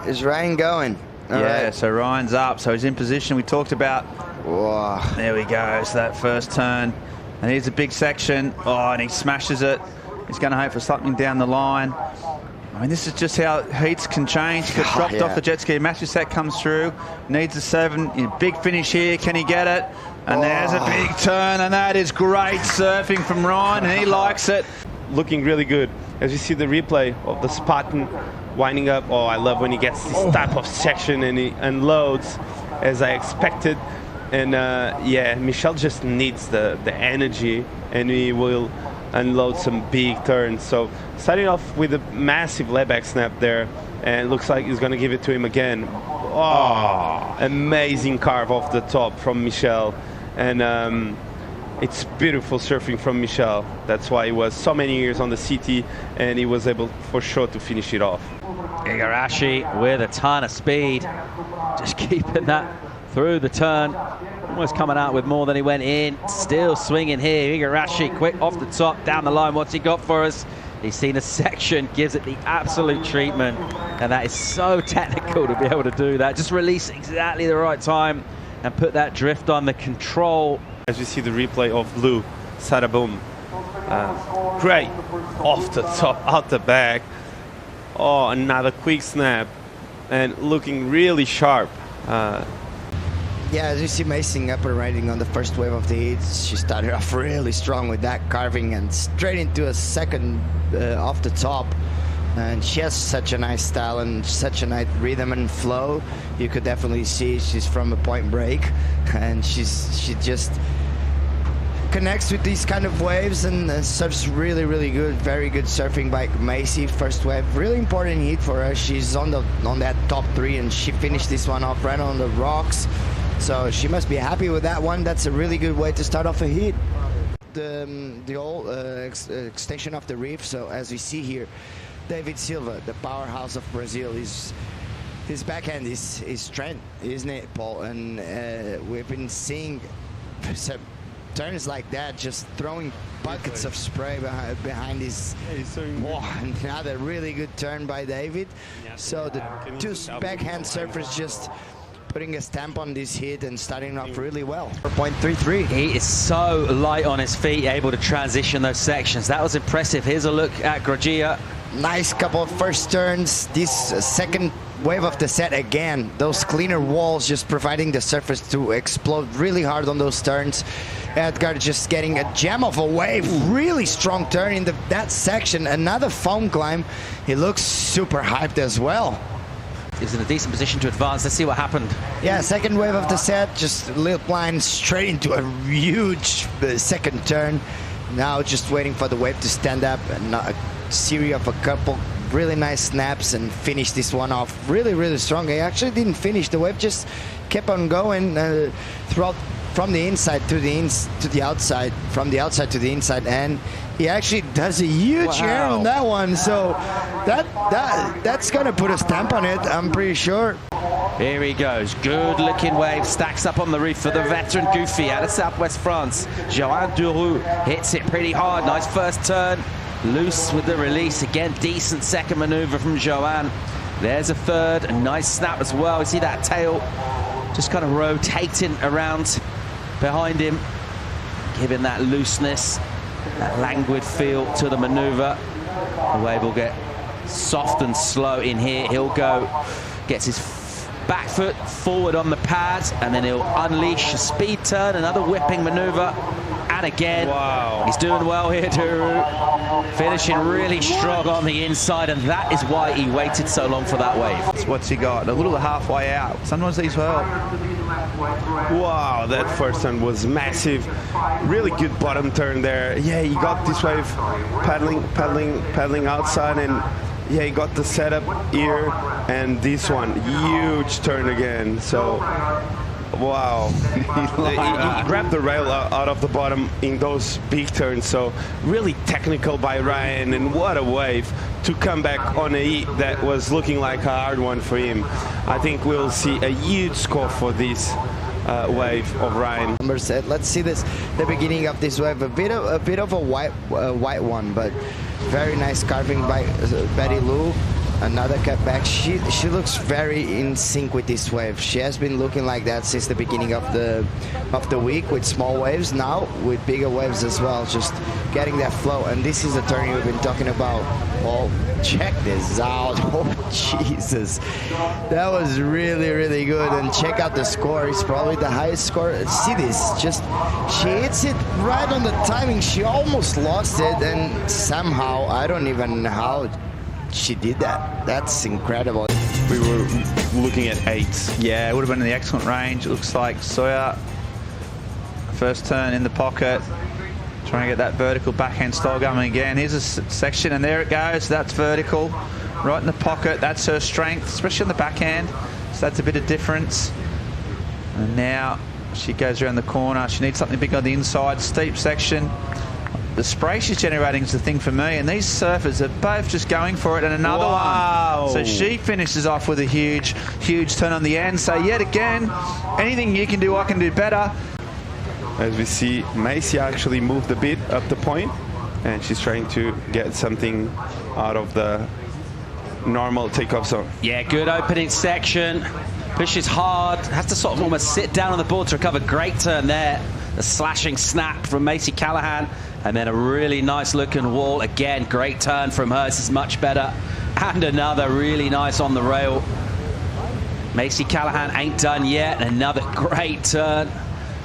is Ryan going? Right. So Ryan's up, so he's in position. We talked about. Whoa. There we go. So that first turn, and here's a big section. Oh, and he smashes it. He's going to hope for something down the line. I mean, this is just how heats can change. He gets dropped off the jet ski. Matthew comes through, needs a 7. Big finish here. Can he get it? And there's a big turn, and that is great surfing from Ryan, and he likes it. Looking really good. As you see the replay of the Spartan winding up. Oh, I love when he gets this type of section and he unloads as I expected. And yeah, Michel just needs the energy, and he will unload some big turns. So starting off with a massive layback snap there, and it looks like he's going to give it to him again. Oh, amazing carve off the top from Michel. And it's beautiful surfing from Michel. That's why he was so many years on the CT, and he was able for sure to finish it off. Igarashi with a ton of speed, just keeping that through the turn. Almost coming out with more than he went in. Still swinging here. Igarashi quick off the top, down the line. What's he got for us? He's seen a section, gives it the absolute treatment. And that is so technical to be able to do that. Just release exactly the right time and put that drift on the control. As you see the replay of Lou Sarabum. Great off the top, out the back. Oh, another quick snap. And looking really sharp. Yeah, as you see Macy up and riding on the first wave of the heat, she started off really strong with that carving and straight into a second off the top. And she has such a nice style and such a nice rhythm and flow. You could definitely see she's from a point break, and she just connects with these kind of waves and surfs really, really good. Very good surfing by Macy. First wave, really important heat for her. She's on that top 3, and she finished this one off right on the rocks. So she must be happy with that one. That's a really good way to start off a heat. The whole extension of the reef. So as we see here, Deivid Silva, the powerhouse of Brazil, his backhand is strength, isn't it, Paul? And we've been seeing some turns like that, just throwing buckets of spray behind his. Another really good turn by Deivid. So the two backhand surfers just putting a stamp on this hit and starting off really well. 4.33. He is so light on his feet, able to transition those sections. That was impressive. Here's a look at Groggia. Nice couple of first turns. This second wave of the set again. Those cleaner walls just providing the surface to explode really hard on those turns. Edgard just getting a gem of a wave. Really strong turn in that section. Another foam climb. He looks super hyped as well. He's in a decent position to advance. Let's see what happened. Yeah, second wave of the set, just a little line straight into a huge second turn. Now just waiting for the wave to stand up, and a series of a couple really nice snaps and finish this one off really, really strong. He actually didn't finish. The wave just kept on going throughout, from the inside to the outside, from the outside to the inside, and he actually does a huge air on that one. So that's gonna put a stamp on it, I'm pretty sure. Here he goes. Good looking wave, stacks up on the reef for the veteran Goofy out of Southwest France. Joan Duru hits it pretty hard. Nice first turn, loose with the release. Again, decent second maneuver from Joan. There's a third, a nice snap as well. You see that tail just kind of rotating around behind him, giving that looseness, that languid feel to the maneuver. The wave will get soft and slow in here. He'll go, gets his back foot forward on the pad, and then he'll unleash a speed turn, another whipping maneuver, and again. Wow. He's doing well here, Duru. Finishing really strong on the inside, and that is why he waited so long for that wave. What's he got? A little halfway out. Sometimes these help. Wow, that first turn was massive. Really good bottom turn there. Yeah, he got this wave paddling outside, and yeah, he got the setup here, and this one, huge turn again. So, wow. he grabbed the rail out of the bottom in those big turns. So, really technical by Ryan, and what a wave to come back on a heat that was looking like a hard one for him. I think we'll see a huge score for this wave of Ryan. Let's see this, the beginning of this wave, a bit of a white one, but very nice carving by Bettylou. Another cutback. She looks very in sync with this wave. She has been looking like that since the beginning of the week, with small waves, now with bigger waves as well, just getting that flow. And this is the turn we've been talking about. Oh, check this out. Oh, Jesus. That was really, really good. And check out the score. It's probably the highest score. See this, just she hits it right on the timing. She almost lost it, and somehow, I don't even know how she did that. That's incredible. We were looking at 8. Yeah, it would have been in the excellent range. It looks like Sawyer, first turn in the pocket, trying to get that vertical backhand style going again. Here's a section, and there it goes. That's vertical, right in the pocket. That's her strength, especially on the backhand. So that's a bit of difference. And now she goes around the corner. She needs something big on the inside, steep section. The spray she's generating is the thing for me, and these surfers are both just going for it. And another one. So she finishes off with a huge, huge turn on the end. So yet again, anything you can do, I can do better. As we see, Macy actually moved a bit up the point, and she's trying to get something out of the normal takeoff zone. Yeah, good opening section. Pushes hard. Has to sort of almost sit down on the board to recover. Great turn there. A slashing snap from Macy Callaghan. And then a really nice looking wall. Again, great turn from her. This is much better. And another really nice on the rail. Macy Callaghan ain't done yet. Another great turn.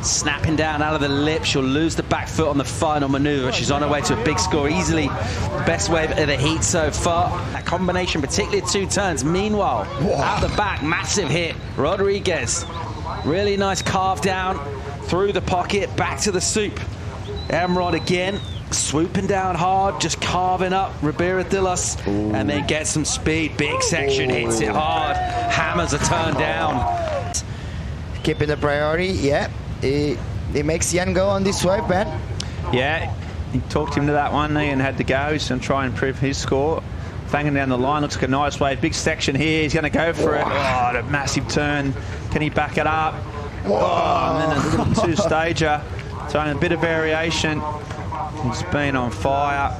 Snapping down out of the lip. She'll lose the back foot on the final maneuver. She's on her way to a big score. Easily the best wave of the heat so far. That combination, particularly 2 turns. Meanwhile, out the back, massive hit. Rodrigues. Really nice carve down through the pocket, back to the soup. Emrod again, swooping down hard, just carving up Ribera-Dillas, and then gets some speed. Big section, hits it hard, hammers a turn down. Keeping the priority, yeah. It makes Jan go on this wave, man. Yeah, he talked him to that one and had to go. He's going to try and improve his score. Fanging down the line, looks like a nice wave. Big section here, he's going to go for it. Oh, the massive turn. Can he back it up? Oh, and then a little two-stager. Throwing a bit of variation. He's been on fire.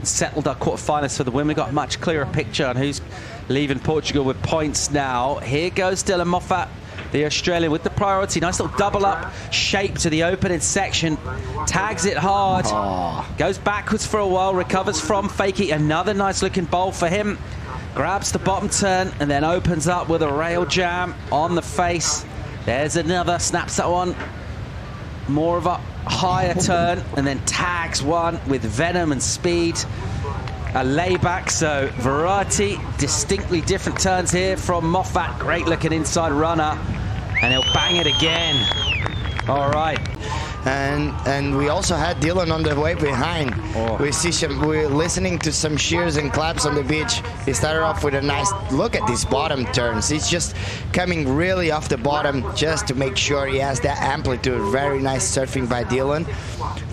Settled our quarterfinalists for the women. Got a much clearer picture on who's leaving Portugal with points now. Here goes Dylan Moffat, the Australian, with the priority. Nice little double up shape to the opening section. Tags it hard. Goes backwards for a while. Recovers from fakie. Another nice looking bowl for him. Grabs the bottom turn and then opens up with a rail jam on the face. There's another. Snaps that one. More of a higher turn, and then tags one with venom and speed. A layback, so variety, distinctly different turns here from Moffat. Great looking inside runner, and he'll bang it again. All right. And we also had Dylan on the way behind. We're listening to some cheers and claps on the beach. He started off with a nice look at these bottom turns. He's just coming really off the bottom just to make sure he has that amplitude. Very nice surfing by Dylan.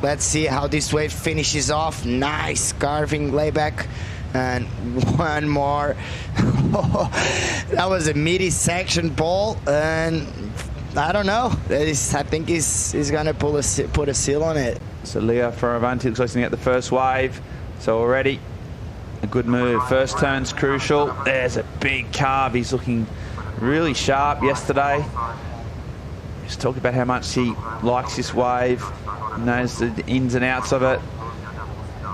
Let's see how this wave finishes off. Nice carving layback. And one more. That was a meaty section ball, and I don't know. I think he's going to put a seal on it. So Leonardo Fioravanti looks like he's going to get the first wave. So already a good move. First turn's crucial. There's a big carve. He's looking really sharp yesterday. He's talking about how much he likes this wave, knows the ins and outs of it,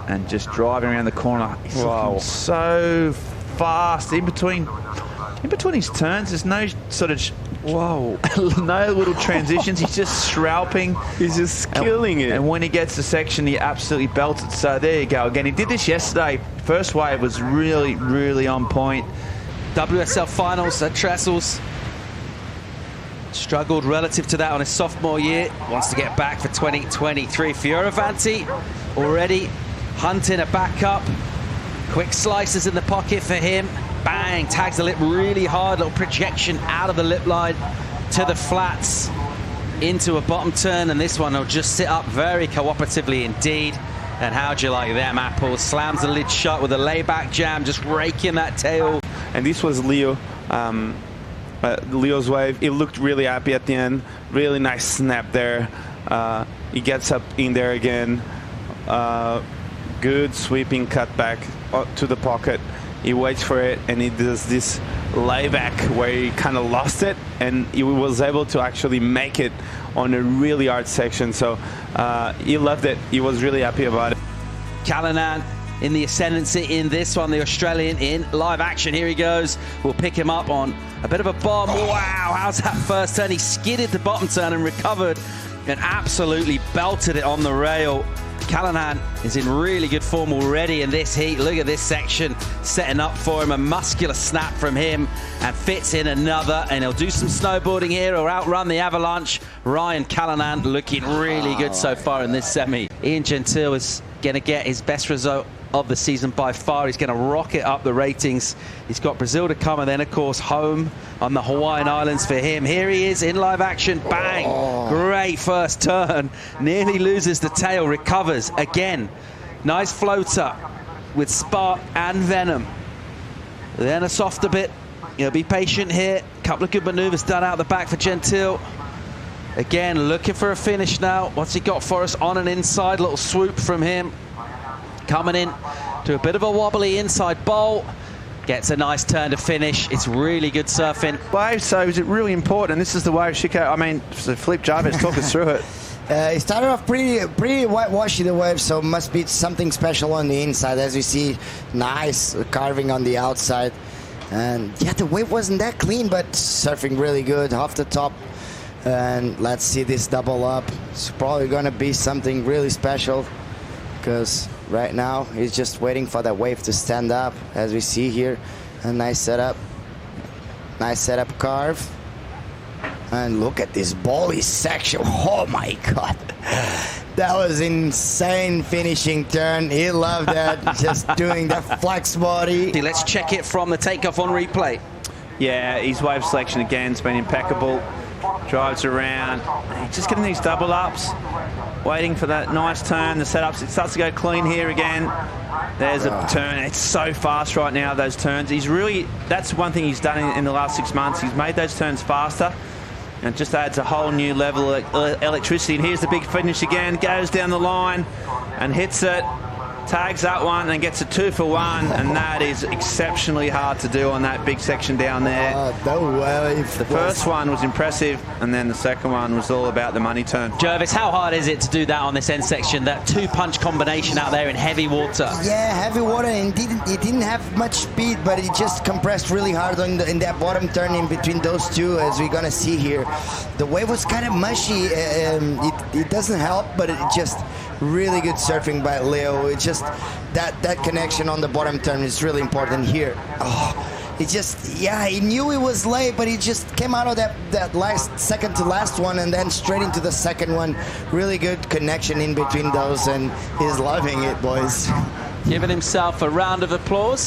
and just driving around the corner. He's looking so fast. In between his turns, there's no sort of no little transitions. He's just scalping. He's just killing it. And when he gets the section, he absolutely belts it. So there you go again. He did this yesterday. First wave was really, really on point. WSL finals at Trestles. Struggled relative to that on his sophomore year. Wants to get back for 2023. Fioravanti already hunting a backup. Quick slices in the pocket for him. Bang, tags the lip really hard. Little projection out of the lip line to the flats into a bottom turn, and this one will just sit up very cooperatively indeed. And how'd you like them apples? Slams the lid shut with a layback jam, just raking that tail. And this was Leo. Leo's wave. He looked really happy at the end. Really nice snap there. He gets up in there again. Good sweeping cutback to the pocket. he waits for it, and he does this layback where he kind of lost it, and he was able to actually make it on a really hard section. So he loved it. He was really happy about it. Callinan in the ascendancy in this one, the Australian in live action. Here he goes. We'll pick him up on a bit of a bomb. Wow, how's that first turn? He skidded the bottom turn and recovered and absolutely belted it on the rail. Callinan is in really good form already in this heat. Look at this section setting up for him. A muscular snap from him and fits in another, and he'll do some snowboarding here or outrun the avalanche. Ryan Callinan looking really good so far in this semi. Ian Gentil is going to get his best result of the season by far. He's going to rocket up the ratings. He's got Brazil to come, and then of course home on the Hawaiian Islands for him. Here he is in live action. Bang! Great first turn. Nearly loses the tail, recovers again. Nice floater with spark and venom. Then a softer bit. He'll be patient here. Couple of good maneuvers done out the back for Gentil. Again, looking for a finish now. What's he got for us on an inside? Little swoop from him. Coming in to a bit of a wobbly inside bowl. Gets a nice turn to finish. It's really good surfing. Wave, so is it really important? This is the wave, Chico. I mean, so Flip Jarvis, talk us through it. It started off pretty whitewashy, the wave, so must be something special on the inside. As you see, nice carving on the outside. And yeah, the wave wasn't that clean, but surfing really good off the top. And let's see this double up. It's probably going to be something really special, because right now he's just waiting for that wave to stand up. As we see here, a nice setup carve. And look at this volley section. Oh my God, that was insane finishing turn. He loved that. Just doing the flex body. Let's check it from the takeoff on replay. Yeah, his wave selection again has been impeccable. Drives around. He's just getting these double ups. Waiting for that nice turn. The setups, it starts to go clean here again. There's a turn. It's so fast right now, those turns. He's really, that's one thing he's done in the last 6 months. He's made those turns faster, and it just adds a whole new level of electricity. And here's the big finish again. Goes down the line and hits it. Tags that one and gets a 2 for 1, and that is exceptionally hard to do on that big section down there. The first one was impressive, and then the second one was all about the money turn. Jervis, how hard is it to do that on this end section, that 2-punch combination out there in heavy water? Yeah, heavy water, and it didn't have much speed, but it just compressed really hard in that bottom turn in between those two, as we're gonna see here. The wave was kind of mushy. It doesn't help, but it just really good surfing by Leo. It's just that connection on the bottom turn is really important here. It just, yeah, he knew he was late, but he just came out of that last second to last one and then straight into the second one. Really good connection in between those, and he's loving it, boys. Giving himself a round of applause.